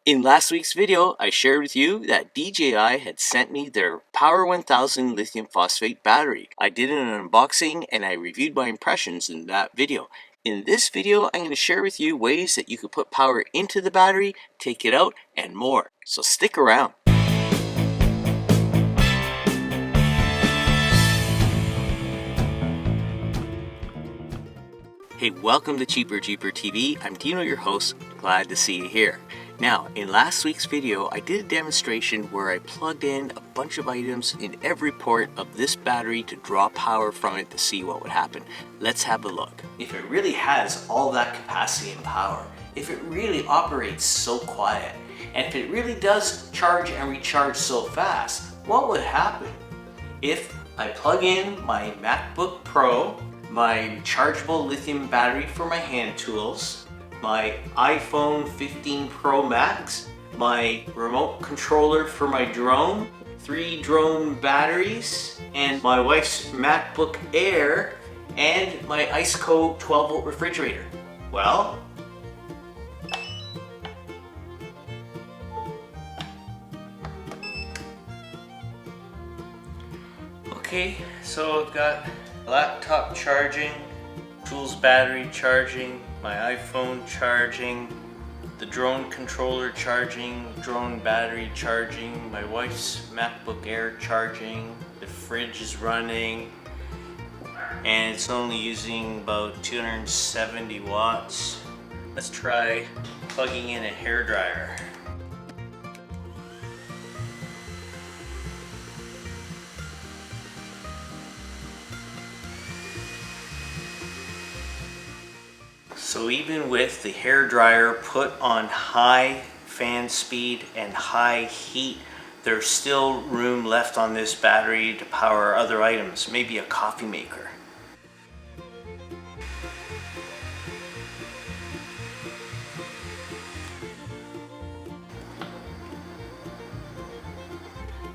In last week's video, I shared with you that DJI had sent me their Power 1000 lithium phosphate battery. I did an unboxing and I reviewed my impressions in that video. In this video, I'm going to share with you ways that you could put power into the battery, take it out, and more. So stick around. Hey, welcome to Cheaper TV. I'm Dino, your host. Glad to see you here. Now, in last week's video, I did a demonstration where I plugged in a bunch of items in every port of this battery to draw power from it to see what would happen. Let's have a look. If it really has all that capacity and power, if it really operates so quiet, and if it really does charge and recharge so fast, what would happen? If I plug in my MacBook Pro, my rechargeable lithium battery for my hand tools, my iPhone 15 Pro Max, my remote controller for my drone, 3 drone batteries, and my wife's MacBook Air, and my Iceco 12-volt refrigerator. Well, okay, so I've got laptop charging, tools battery charging, my iPhone charging, the drone controller charging, drone battery charging, my wife's MacBook Air charging, the fridge is running, and it's only using about 270 watts. Let's try plugging in a hairdryer. So even with the hairdryer put on high fan speed and high heat, there's still room left on this battery to power other items, maybe a coffee maker.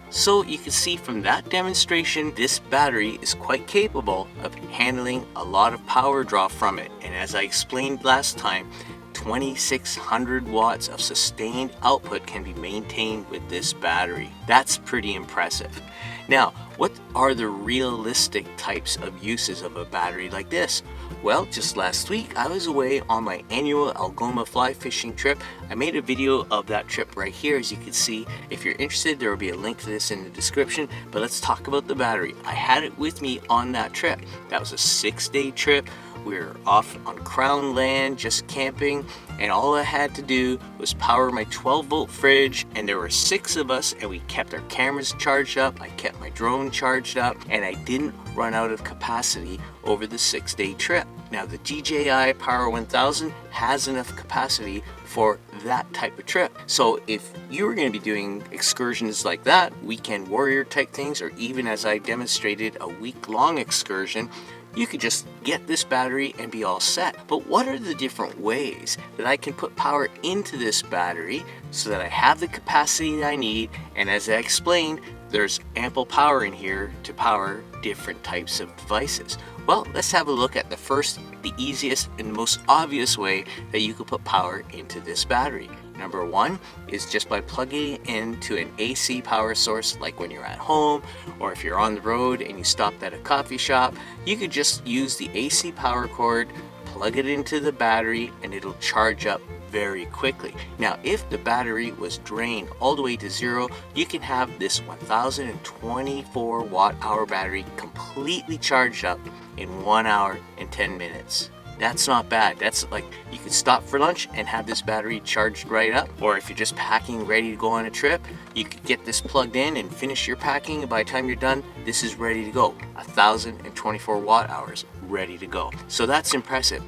So you can see from that demonstration, this battery is quite capable of handling a lot of power draw from it. And as I explained last time, 2600 watts of sustained output can be maintained with this battery. That's pretty impressive. Now, what are the realistic types of uses of a battery like this? Well, just last week I was away on my annual Algoma fly fishing trip. I made a video of that trip right here, as you can see. If you're interested, there will be a link to this in the description, but let's talk about the battery. I had it with me on that trip. That was a 6-day trip. We were off on Crown land, just camping, and all I had to do was power my 12-volt fridge, and there were 6 of us, and we kept our cameras charged up, I kept my drone charged up, and I didn't run out of capacity over the 6-day trip. Now, the DJI Power 1000 has enough capacity for that type of trip. So if you were going to be doing excursions like that, weekend warrior type things, or even as I demonstrated, a week-long excursion, you could just get this battery and be all set. But what are the different ways that I can put power into this battery so that I have the capacity that I need? And as I explained, there's ample power in here to power different types of devices. Well, let's have a look at the first, the easiest, and most obvious way that you could put power into this battery. Number one is just by plugging it into an AC power source, like when you're at home, or if you're on the road and you stopped at a coffee shop, you could just use the AC power cord, plug it into the battery, and it'll charge up very quickly. Now, if the battery was drained all the way to zero, you can have this 1024 watt-hour battery completely charged up in 1 hour and 10 minutes. That's not bad. That's like, you could stop for lunch and have this battery charged right up. Or if you're just packing, ready to go on a trip, you could get this plugged in and finish your packing, and by the time you're done, this is ready to go. 1024 watt hours ready to go. So that's impressive.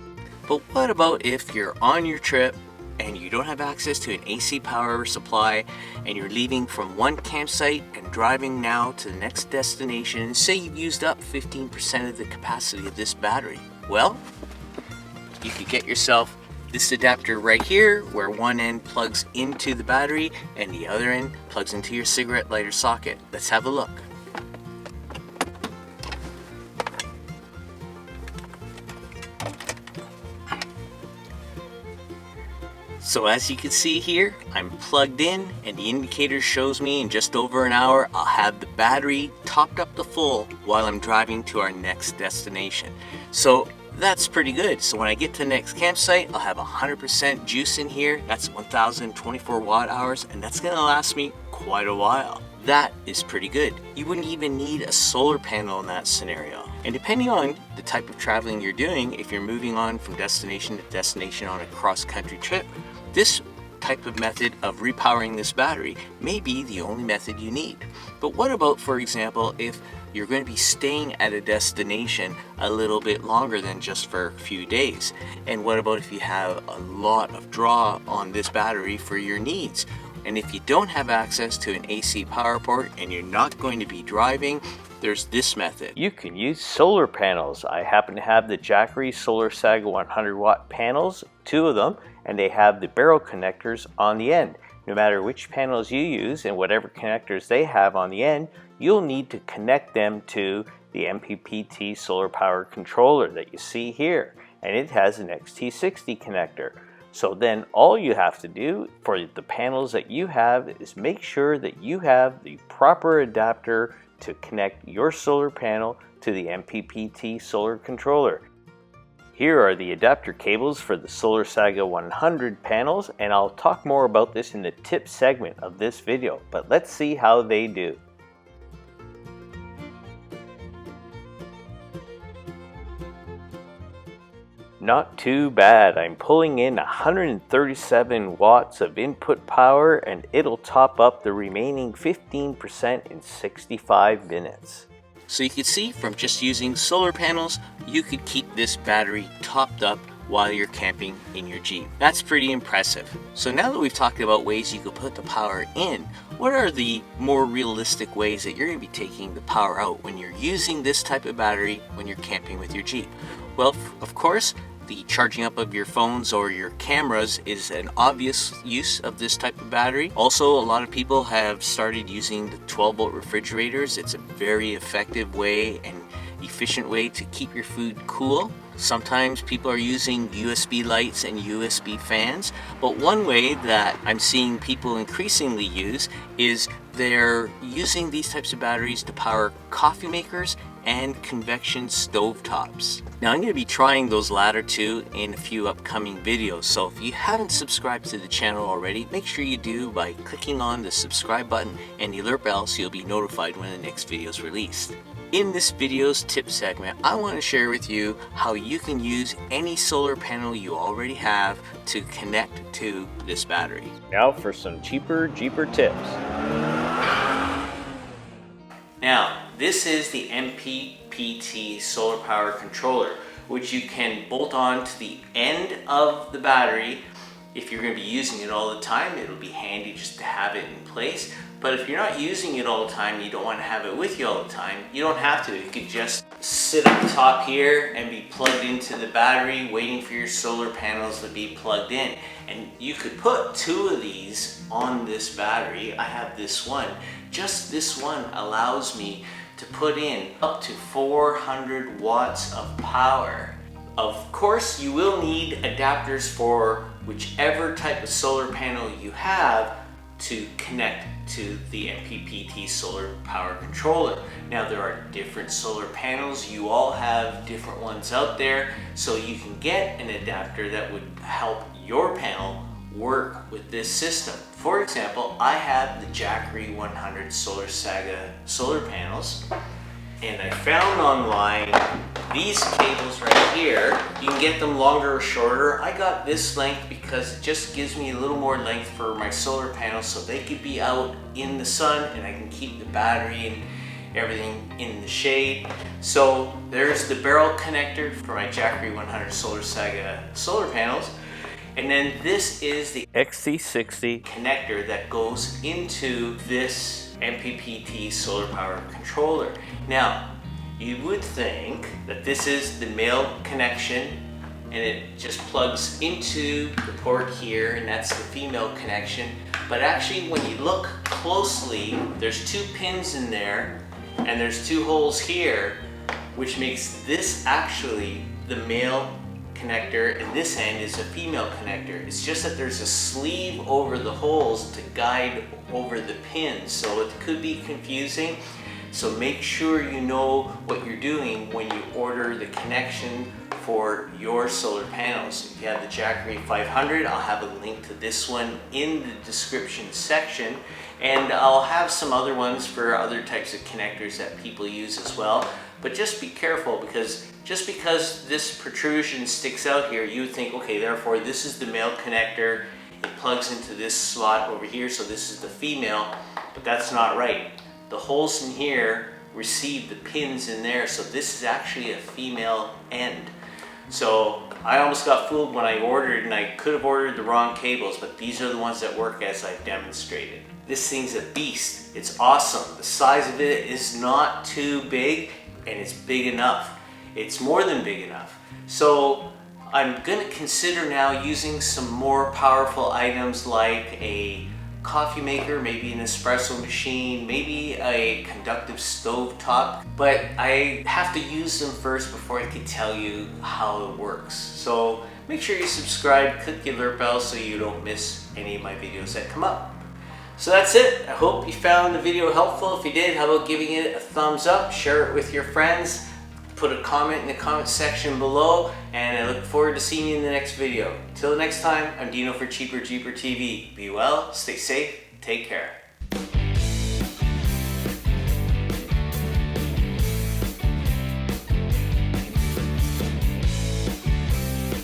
But what about if you're on your trip and you don't have access to an AC power supply, and you're leaving from one campsite and driving now to the next destination, and say you've used up 15% of the capacity of this battery? Well, you could get yourself this adapter right here, where one end plugs into the battery and the other end plugs into your cigarette lighter socket. Let's have a look. So as you can see here, I'm plugged in and the indicator shows me in just over an hour I'll have the battery topped up to full while I'm driving to our next destination. So that's pretty good. So when I get to the next campsite, I'll have 100% juice in here. That's 1024 watt hours, and that's gonna last me quite a while. That is pretty good. You wouldn't even need a solar panel in that scenario. And depending on the type of traveling you're doing, if you're moving on from destination to destination on a cross-country trip, this type of method of repowering this battery may be the only method you need. But what about, for example, if you're going to be staying at a destination a little bit longer than just for a few days? And what about if you have a lot of draw on this battery for your needs? And if you don't have access to an AC power port and you're not going to be driving, there's this method. You can use solar panels. I happen to have the DJI Solar Saga 100 watt panels, 2 of them, and they have the barrel connectors on the end. No matter which panels you use and whatever connectors they have on the end, you'll need to connect them to the mppt solar power controller that you see here, and it has an XT60 connector. So then all you have to do for the panels that you have is make sure that you have the proper adapter to connect your solar panel to the mppt solar controller. Here are the adapter cables for the Solar Saga 100 panels, and I'll talk more about this in the tips segment of this video, but let's see how they do. Not too bad. I'm pulling in 137 watts of input power and it'll top up the remaining 15% in 65 minutes. So you can see from just using solar panels, you could keep this battery topped up while you're camping in your Jeep. That's pretty impressive. So now that we've talked about ways you could put the power in, what are the more realistic ways that you're going to be taking the power out when you're using this type of battery when you're camping with your Jeep? Well, of course, the charging up of your phones or your cameras is an obvious use of this type of battery. Also, a lot of people have started using the 12-volt refrigerators. It's a very effective way and efficient way to keep your food cool. Sometimes people are using USB lights and USB fans, but one way that I'm seeing people increasingly use is they're using these types of batteries to power coffee makers and convection stovetops. Now I'm going to be trying those latter two in a few upcoming videos, so if you haven't subscribed to the channel already, make sure you do by clicking on the subscribe button and the alert bell so you'll be notified when the next video is released. In this video's tip segment, I want to share with you how you can use any solar panel you already have to connect to this battery. Now for some cheaper Jeeper tips. Now, this is the mppt solar power controller, which you can bolt on to the end of the battery. If you're going to be using it all the time, it'll be handy just to have it in place. But if you're not using it all the time, you don't want to have it with you all the time, you don't have to. You could just sit up top here and be plugged into the battery, waiting for your solar panels to be plugged in. And you could put 2 of these on this battery. I have this one. Just this one allows me to put in up to 400 watts of power. Of course, you will need adapters for whichever type of solar panel you have to connect to the mppt solar power controller. Now there are different solar panels, you all have different ones out there, so you can get an adapter that would help your panel work with this system. For example, I have the DJI 100 Solar Saga solar panels, and I found online these cables right here. You can get them longer or shorter. I got this length because it just gives me a little more length for my solar panels so they could be out in the sun and I can keep the battery and everything in the shade. So there's the barrel connector for my DJI 100 Solar Saga solar panels. And then this is the XT60 connector that goes into this mppt solar power controller. Now, you would think that this is the male connection and it just plugs into the port here, and that's the female connection. But actually, when you look closely, there's 2 pins in there and there's 2 holes here, which makes this actually the male connector and this end is a female connector. It's just that there's a sleeve over the holes to guide over the pins, so it could be confusing. So make sure you know what you're doing when you order the connection for your solar panels. If you have the Jackery 500, I'll have a link to this one in the description section, and I'll have some other ones for other types of connectors that people use as well. But just be careful, because just because this protrusion sticks out here, you would think, okay, therefore this is the male connector, it plugs into this slot over here, so this is the female, but that's not right. The holes in here receive the pins in there, so this is actually a female end. So I almost got fooled when I ordered, and I could have ordered the wrong cables, but these are the ones that work as I've demonstrated. This thing's a beast. It's awesome. The size of it is not too big, and it's big enough. It's more than big enough. So I'm going to consider now using some more powerful items like a coffee maker, maybe an espresso machine, maybe a conductive stove top, but I have to use them first before I can tell you how it works. So make sure you subscribe, click the alert bell so you don't miss any of my videos that come up. So that's it. I hope you found the video helpful. If you did, how about giving it a thumbs up, share it with your friends, put a comment in the comment section below, and I look forward to seeing you in the next video. Till next time, I'm Dino for Cheaper Jeeper TV. Be well, stay safe, take care.